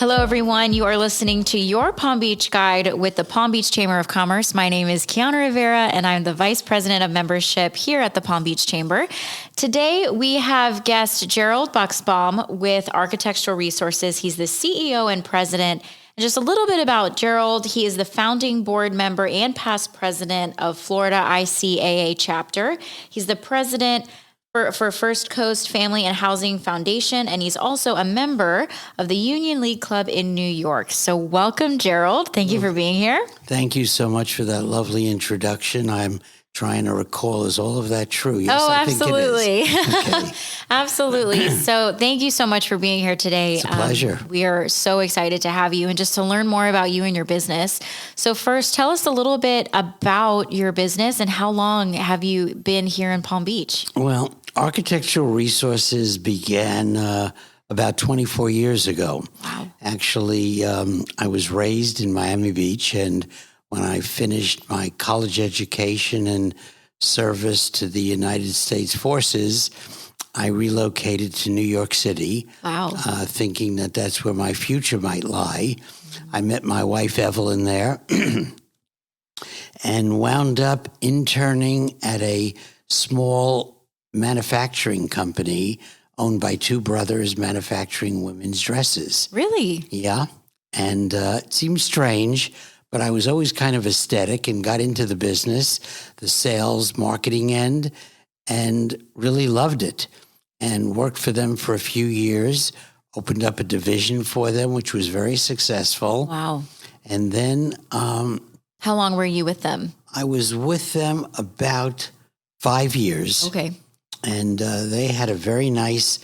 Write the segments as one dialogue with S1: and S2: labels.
S1: Hello, everyone. You are listening to your Palm Beach Guide with the Palm Beach Chamber of Commerce. My name is Kiana Rivera, and I'm the Vice President of Membership here at the Palm Beach Chamber. Today, we have guest Gerald Buxbaum with Architectural Resources. He's the CEO and President. And just a little bit about Gerald. He is the founding board member and past president of Florida ICAA chapter. He's the president for First Coast Family and Housing Foundation, and he's also a member of the Union League Club in New York. So welcome, Gerald. Thank you for being here.
S2: Thank you so much for that lovely introduction. I'm trying to recall, is all of that true? Yes,
S1: absolutely.
S2: I think it is. Okay.
S1: Absolutely. So thank you so much for being here today.
S2: It's a pleasure.
S1: We are so excited to have you and just to learn more about you and your business. So first, tell us a little bit about your business and how long have you been here in Palm Beach?
S2: Well, Architectural Resources began about 24 years ago.
S1: Wow.
S2: Actually, I was raised in Miami Beach, and when I finished my college education and service to the United States Forces, I relocated to New York City, thinking that that's where my future might lie. I met my wife, Evelyn, there and wound up interning at a small manufacturing company owned by two brothers manufacturing women's dresses.
S1: Really?
S2: Yeah. And it seems strange, but I was always kind of aesthetic and got into the business, the sales, marketing end, and really loved it. And worked for them for a few years, opened up a division for them, which was very successful.
S1: Wow.
S2: And then
S1: how long were you with them?
S2: I was with them about 5 years.
S1: Okay.
S2: And they had a very nice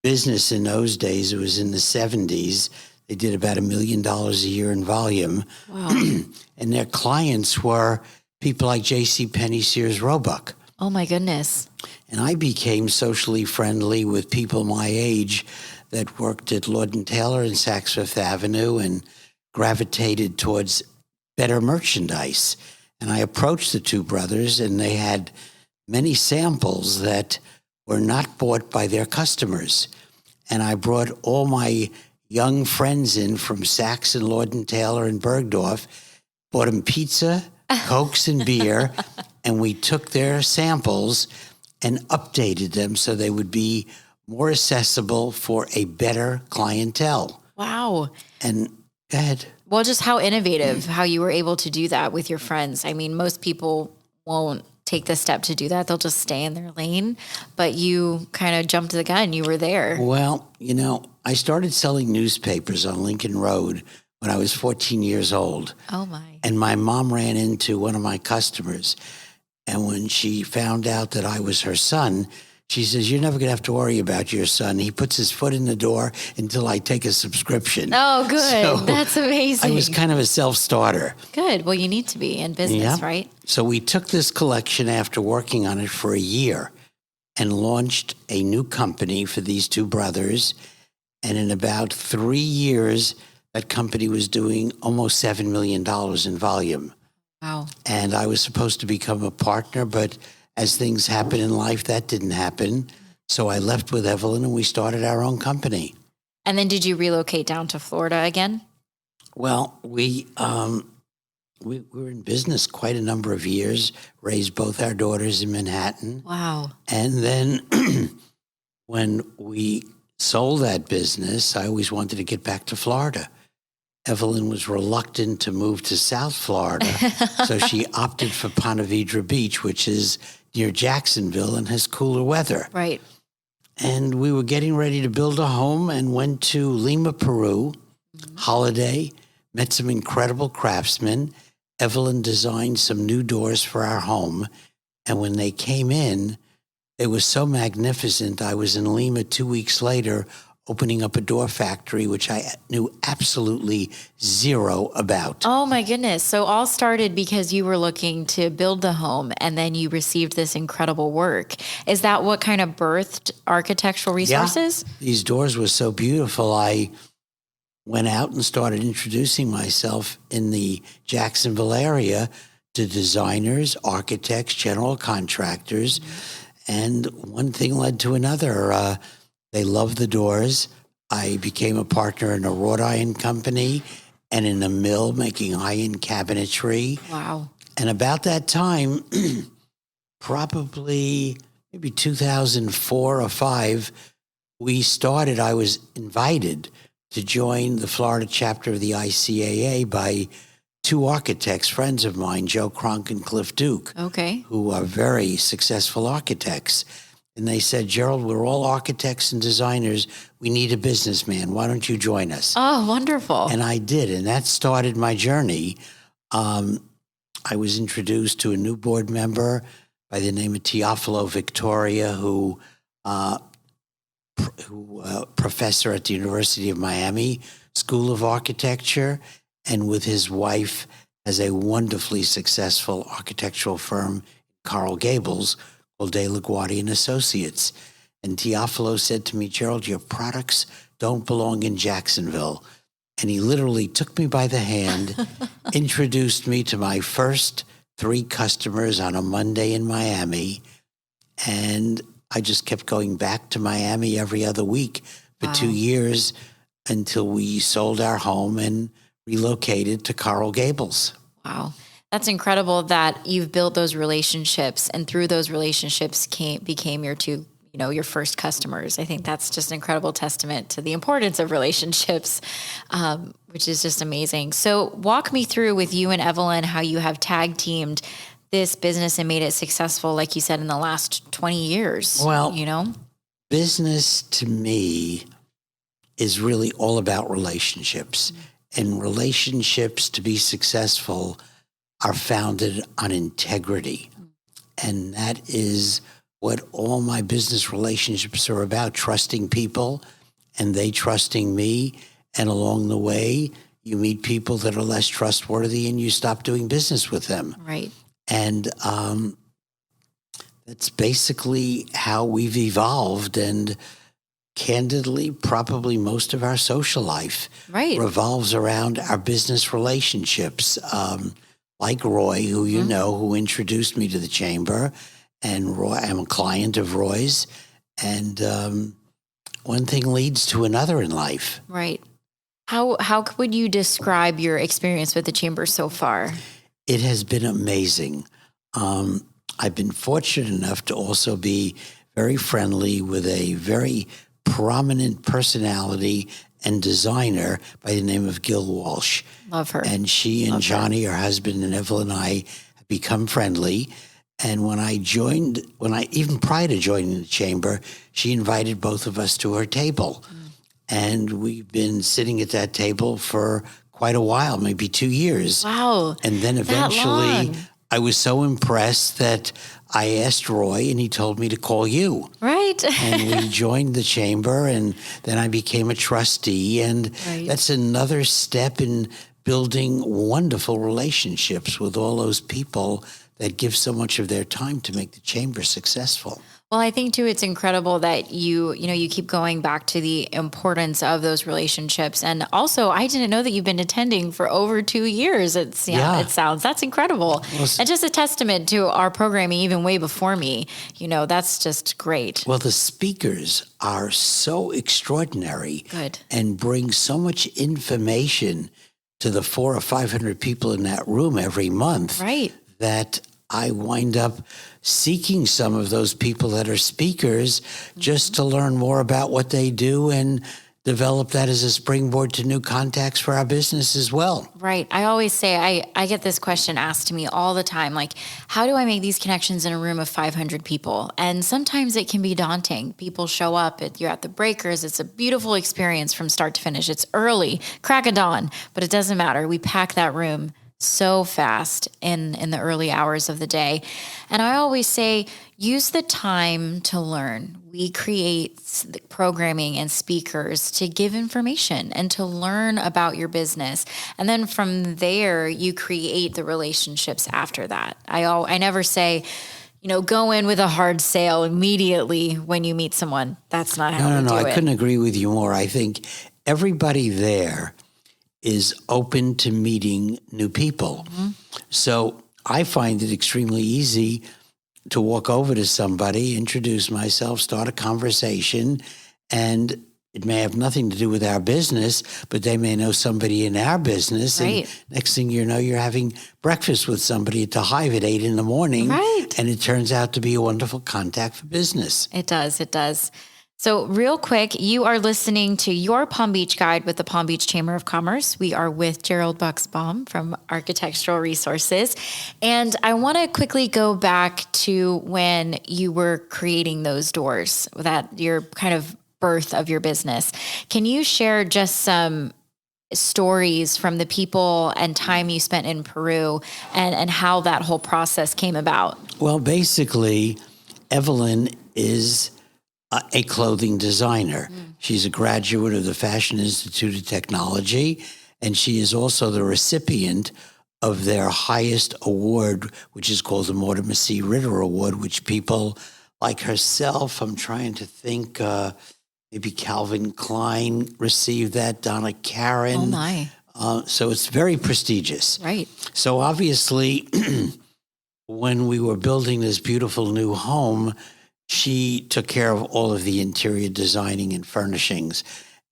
S2: business in those days. It was in the 70s. They did about $1 million a year in volume.
S1: Wow.
S2: And their clients were people like JCPenney, Sears, Roebuck.
S1: Oh, my goodness.
S2: And I became socially friendly with people my age that worked at Lord & Taylor and Saks Fifth Avenue and gravitated towards better merchandise. And I approached the two brothers, and they had many samples that were not bought by their customers. And I brought all my young friends in from Saks and Lord & Taylor and Bergdorf, bought them pizza, Cokes, and beer, and we took their samples and updated them so they would be more accessible for a better clientele.
S1: Wow.
S2: And go ahead.
S1: Well, just how innovative how you were able to do that with your friends. I mean, most people won't take the step to do that. They'll just stay in their lane, but you kind of jumped the gun. You were there.
S2: Well, I started selling newspapers on Lincoln Road when I was 14 years old.
S1: Oh, my.
S2: And my mom ran into one of my customers. And when she found out that I was her son, she says, "You're never going to have to worry about your son. He puts his foot in the door until I take a subscription."
S1: Oh, good.
S2: So
S1: that's amazing.
S2: I was kind of a self-starter.
S1: Good. Well, you need to be in business, right?
S2: So we took this collection after working on it for a year and launched a new company for these two brothers. And in about 3 years, that company was doing almost $7 million in volume.
S1: Wow.
S2: And I was supposed to become a partner, but as things happen in life, that didn't happen. So I left with Evelyn and we started our own company.
S1: And then did you relocate down to Florida again?
S2: Well, we were in business quite a number of years, raised both our daughters in Manhattan.
S1: Wow.
S2: And then when we sold that business, I always wanted to get back to Florida. Evelyn was reluctant to move to South Florida, so she opted for Ponte Vedra Beach, which is near Jacksonville and has cooler weather.
S1: Right.
S2: And we were getting ready to build a home and went to Lima, Peru, holiday, met some incredible craftsmen. Evelyn designed some new doors for our home. And when they came in, it was so magnificent. I was in Lima 2 weeks later opening up a door factory, which I knew absolutely zero about.
S1: Oh, my goodness. So all started because you were looking to build the home and then you received this incredible work. Is that what kind of birthed Architectural Resources?
S2: Yeah. These doors were so beautiful. I went out and started introducing myself in the Jacksonville area to designers, architects, general contractors. And one thing led to another. They loved the doors. I became a partner in a wrought iron company and in a mill making iron cabinetry.
S1: Wow.
S2: And about that time, probably maybe 2004 or 5, I was invited to join the Florida chapter of the ICAA by 2 architects, friends of mine, Joe Cronk and Cliff Duke,
S1: Okay.
S2: who are very successful architects. And they said, Gerald, we're all architects and designers. We need a businessman. Why don't you join us?
S1: Oh, wonderful.
S2: And I did. And that started my journey. I was introduced to a new board member by the name of Teofilo Victoria, who professor at the University of Miami School of Architecture, and with his wife has a wonderfully successful architectural firm in Coral Gables called De La Guardia and Associates. And Teofilo said to me, Gerald, your products don't belong in Jacksonville. And he literally took me by the hand, introduced me to my first 3 customers on a Monday in Miami. And I just kept going back to Miami every other week for 2 years until we sold our home and relocated to Coral Gables.
S1: Wow. That's incredible that you've built those relationships, and through those relationships became your first customers. I think that's just an incredible testament to the importance of relationships, which is just amazing. So walk me through with you and Evelyn how you have tag teamed this business and made it successful, like you said, in the last 20 years.
S2: Well, business to me is really all about relationships. And relationships, to be successful, are founded on integrity. And that is what all my business relationships are about, trusting people and they trusting me. And along the way, you meet people that are less trustworthy and you stop doing business with them.
S1: Right.
S2: And that's basically how we've evolved. And candidly, probably most of our social life revolves around our business relationships. Like Roy, who you know, who introduced me to the chamber. And Roy, I'm a client of Roy's. And one thing leads to another in life.
S1: Right. How would you describe your experience with the chamber so far?
S2: It has been amazing. I've been fortunate enough to also be very friendly with a very prominent personality and designer by the name of Gil Walsh.
S1: Love her.
S2: And she and Johnny, her husband, and Evelyn and I have become friendly. And even prior to joining the chamber, she invited both of us to her table. And we've been sitting at that table for quite a while, maybe 2 years.
S1: Wow.
S2: And then eventually I was so impressed that I asked Roy, and he told me to call you.
S1: Right.
S2: And we joined the chamber, and then I became a trustee. And that's another step in building wonderful relationships with all those people that give so much of their time to make the chamber successful.
S1: Well, I think too, it's incredible that you keep going back to the importance of those relationships. And also, I didn't know that you've been attending for over 2 years. It sounds, that's incredible. Well, and just a testament to our programming, even way before me, that's just great.
S2: Well, the speakers are so extraordinary.
S1: Good.
S2: And bring so much information to the 400 or 500 people in that room every month.
S1: Right.
S2: That I wind up seeking some of those people that are speakers just to learn more about what they do and develop that as a springboard to new contacts for our business as well.
S1: Right. I always say, I get this question asked to me all the time, like, how do I make these connections in a room of 500 people? And sometimes it can be daunting. People show up, you're at the breakers. It's a beautiful experience from start to finish. It's early, crack of dawn, but it doesn't matter. We pack that room so fast in the early hours of the day. And I always say, use the time to learn. We create the programming and speakers to give information and to learn about your business. And then from there, you create the relationships after that. I never say, go in with a hard sale immediately when you meet someone. That's not how we do it.
S2: I couldn't agree with you more. I think everybody there is open to meeting new people. So I find it extremely easy to walk over to somebody, introduce myself, start a conversation, and it may have nothing to do with our business, but they may know somebody in our business.
S1: Right.
S2: And next thing you know, you're having breakfast with somebody at the Hive at 8 a.m.
S1: Right.
S2: And it turns out to be a wonderful contact for business.
S1: It does. It does. So real quick, you are listening to Your Palm Beach Guide with the Palm Beach Chamber of Commerce. We are with Gerald Buxbaum from Architectural Resources. And I want to quickly go back to when you were creating those doors, that your kind of birth of your business. Can you share just some stories from the people and time you spent in Peru and how that whole process came about?
S2: Well, basically, Evelyn is a clothing designer. She's a graduate of the Fashion Institute of Technology, and she is also the recipient of their highest award, which is called the Mortimer C. Ritter Award, which people like herself, I'm trying to think, maybe Calvin Klein received that, Donna Karan.
S1: Oh, my.
S2: So it's very prestigious.
S1: Right.
S2: So obviously, when we were building this beautiful new home, she took care of all of the interior designing and furnishings.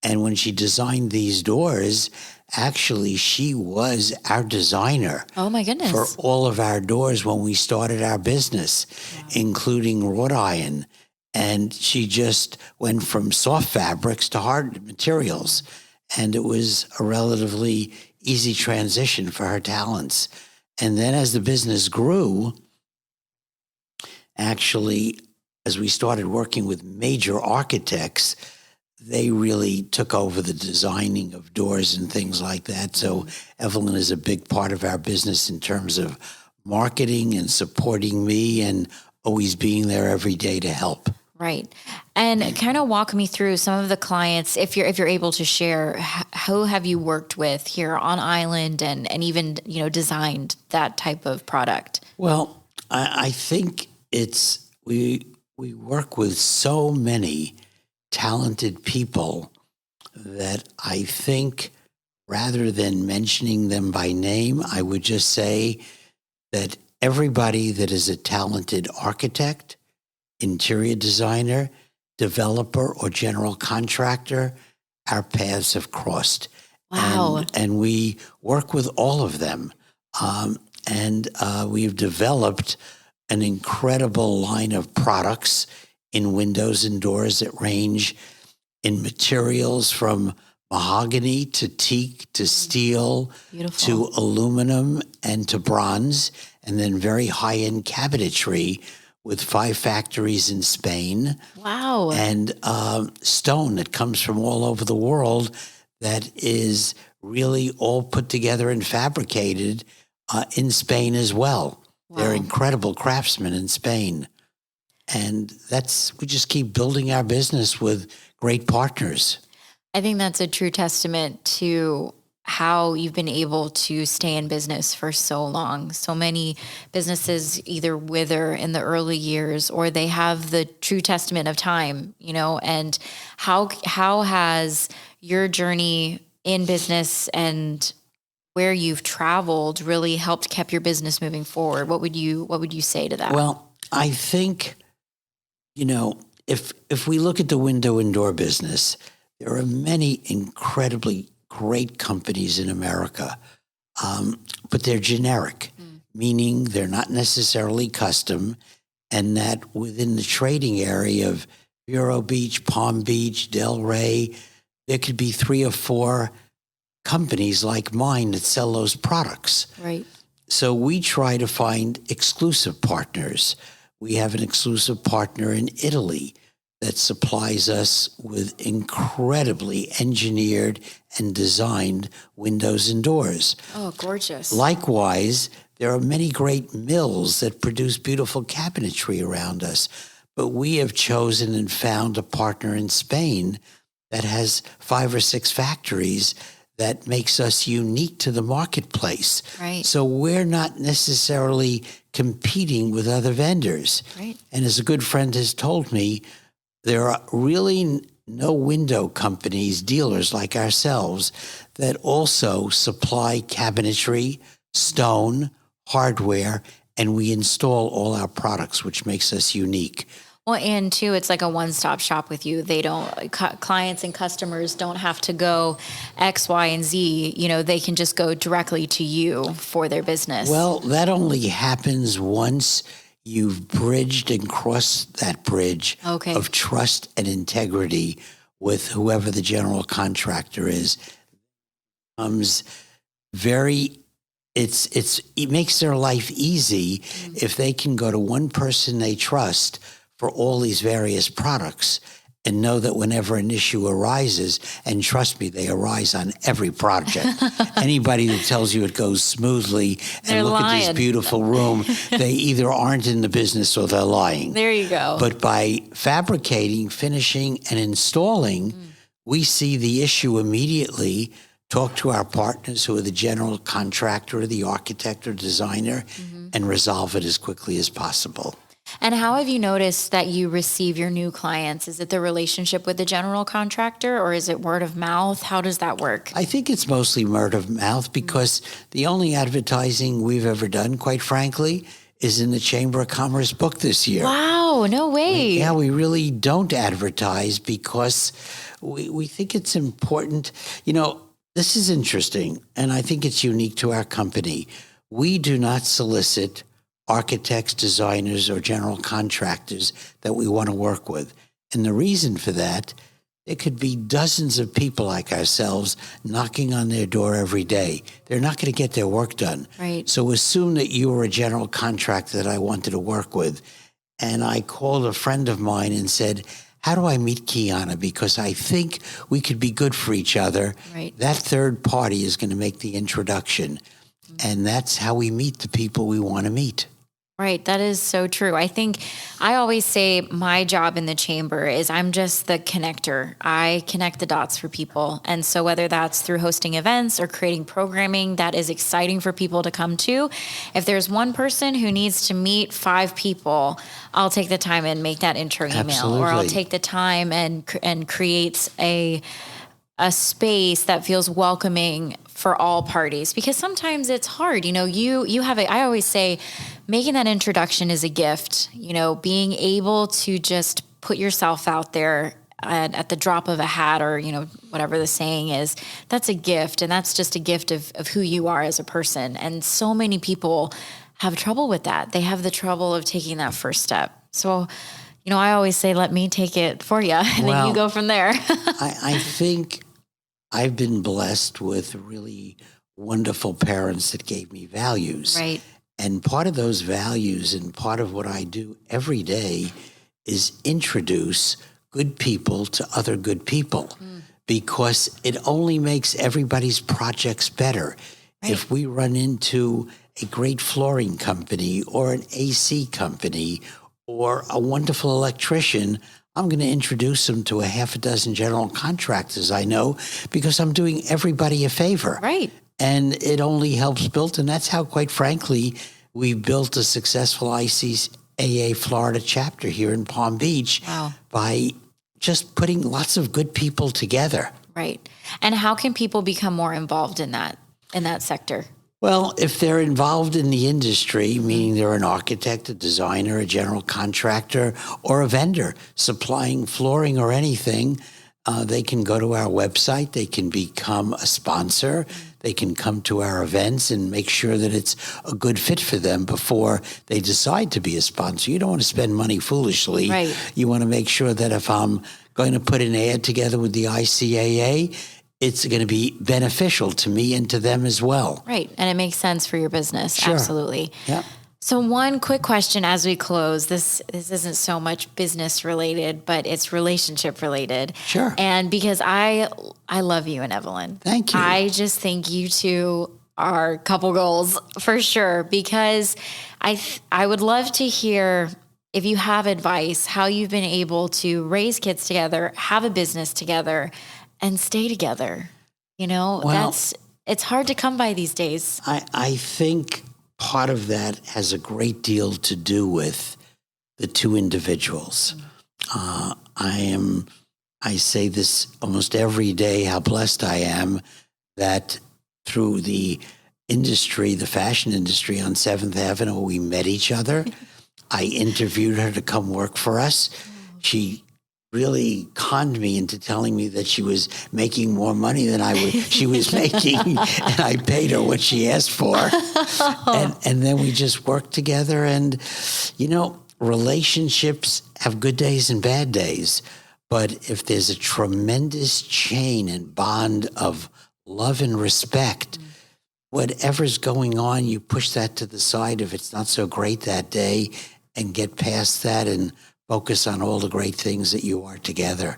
S2: And when she designed these doors, actually, she was our designer.
S1: Oh, my goodness.
S2: For all of our doors when we started our business, including wrought iron. And she just went from soft fabrics to hard materials. And it was a relatively easy transition for her talents. And then as the business grew, actually, as we started working with major architects, they really took over the designing of doors and things like that. So Evelyn is a big part of our business in terms of marketing and supporting me and always being there every day to help.
S1: Right. And kind of walk me through some of the clients, if you're able to share, who have you worked with here on island and even, designed that type of product?
S2: Well, I think we work with so many talented people that I think rather than mentioning them by name, I would just say that everybody that is a talented architect, interior designer, developer, or general contractor, our paths have crossed.
S1: Wow.
S2: And we work with all of them. We've developed an incredible line of products in windows and doors that range in materials from mahogany to teak to steel.
S1: Beautiful.
S2: To aluminum and to bronze, and then very high-end cabinetry with 5 factories in Spain.
S1: Wow.
S2: And stone that comes from all over the world that is really all put together and fabricated in Spain as well. Wow. They're incredible craftsmen in Spain. And we just keep building our business with great partners.
S1: I think that's a true testament to how you've been able to stay in business for so long. So many businesses either wither in the early years or they have the true testament of time, and how has your journey in business and where you've traveled really helped keep your business moving forward? What would you say to that?
S2: Well, I think, if we look at the window and door business, there are many incredibly great companies in America, but they're generic, meaning they're not necessarily custom, and that within the trading area of Vero Beach, Palm Beach, Delray, there could be 3 or 4 companies like mine that sell those products.
S1: Right.
S2: So we try to find exclusive partners. We have an exclusive partner in Italy that supplies us with incredibly engineered and designed windows and doors.
S1: Oh, gorgeous.
S2: Likewise, there are many great mills that produce beautiful cabinetry around us, but we have chosen and found a partner in Spain that has 5 or 6 factories that makes us unique to the marketplace.
S1: Right.
S2: So we're not necessarily competing with other vendors.
S1: Right.
S2: And as a good friend has told me, there are really no window companies, dealers like ourselves, that also supply cabinetry, stone, hardware, and we install all our products, which makes us unique.
S1: Well, and too, it's like a one-stop shop with you. They don't, clients and customers don't have to go X, Y, and Z. They can just go directly to you for their business.
S2: Well, that only happens once you've bridged and crossed that bridge of trust and integrity with whoever the general contractor is. It makes their life easy if they can go to one person they trust for all these various products and know that whenever an issue arises, and trust me, they arise on every project. Anybody that tells you it goes smoothly and look at this beautiful room, they either aren't in the business or they're lying.
S1: There you go.
S2: But by fabricating, finishing, and installing, we see the issue immediately, talk to our partners who are the general contractor or the architect or designer, and resolve it as quickly as possible.
S1: And how have you noticed that you receive your new clients? Is it the relationship with the general contractor, or is it word of mouth? How does that work?
S2: I think it's mostly word of mouth because the only advertising we've ever done, quite frankly, is in the Chamber of Commerce book this year.
S1: Wow, no way.
S2: We really don't advertise because we think it's important. This is interesting, and I think it's unique to our company. We do not solicit architects, designers, or general contractors that we want to work with. And the reason for that, there could be dozens of people like ourselves knocking on their door every day. They're not going to get their work done.
S1: Right.
S2: So assume that you were a general contractor that I wanted to work with. And I called a friend of mine and said, how do I meet Kiana? Because I think we could be good for each other.
S1: Right.
S2: That third party is going to make the introduction. And that's how we meet the people we want to meet.
S1: Right. That is so true. I think I always say my job in the chamber is I'm just the connector. I connect the dots for people. And so whether that's through hosting events or creating programming that is exciting for people to come to, if there's one person who needs to meet 5 people, I'll take the time and make that intro email.
S2: Absolutely.
S1: Or I'll take the time and create a space that feels welcoming for all parties, because sometimes it's hard. You have I always say making that introduction is a gift, being able to just put yourself out there at the drop of a hat or, whatever the saying is, that's a gift. And that's just a gift of who you are as a person. And so many people have trouble with that. They have the trouble of taking that first step. So, I always say, let me take it for you, and then you go from there.
S2: I think I've been blessed with really wonderful parents that gave me values.
S1: Right.
S2: And part of those values and part of what I do every day is introduce good people to other good people, because it only makes everybody's projects better. Right. If we run into a great flooring company or an AC company or a wonderful electrician, I'm going to introduce them to a half a dozen general contractors I know, because I'm doing everybody a favor.
S1: Right.
S2: And it only helps build. And that's how, quite frankly, we built a successful ICAA Florida chapter here in Palm Beach.
S1: Wow.
S2: By just putting lots of good people together.
S1: Right. And how can people become more involved in that sector?
S2: Well, if they're involved in the industry, meaning they're an architect, a designer, a general contractor, or a vendor supplying flooring or anything, they can go to our website. They can become a sponsor. They can come to our events and make sure that it's a good fit for them before they decide to be a sponsor. You don't want to spend money foolishly.
S1: Right.
S2: You want to make sure that if I'm going to put an ad together with the ICAA, it's going to be beneficial to me and to them as well.
S1: Right. And it makes sense for your business.
S2: Sure.
S1: Absolutely.
S2: Yeah.
S1: So one quick question as we close. This isn't so much business related, but it's relationship related.
S2: Sure.
S1: And because I love you and Evelyn.
S2: Thank you.
S1: I just think you two are couple goals for sure, because I would love to hear if you have advice, how you've been able to raise kids together, have a business together, and stay together. It's hard to come by these days.
S2: I think part of that has a great deal to do with the two individuals. I say this almost every day, how blessed I am that through the industry, the fashion industry on 7th Avenue, we met each other. I interviewed her to come work for us. She really conned me into telling me that she was making more money than she was making, and I paid her what she asked for. And then we just worked together. And, relationships have good days and bad days. But if there's a tremendous chain and bond of love and respect, whatever's going on, you push that to the side if it's not so great that day and get past that and focus on all the great things that you are together.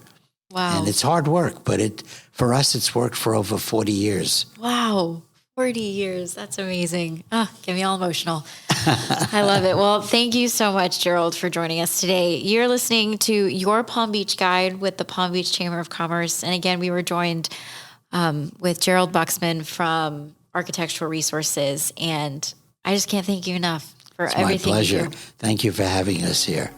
S1: Wow.
S2: And it's hard work, but for us, it's worked for over 40 years.
S1: Wow. 40 years. That's amazing. Get me all emotional. I love it. Well, thank you so much, Gerald, for joining us today. You're listening to Your Palm Beach Guide with the Palm Beach Chamber of Commerce. And again, we were joined with Gerald Buxbaum from Architectural Resources. And I just can't thank you enough for everything.
S2: It's my pleasure.
S1: You do.
S2: Thank you for having us here.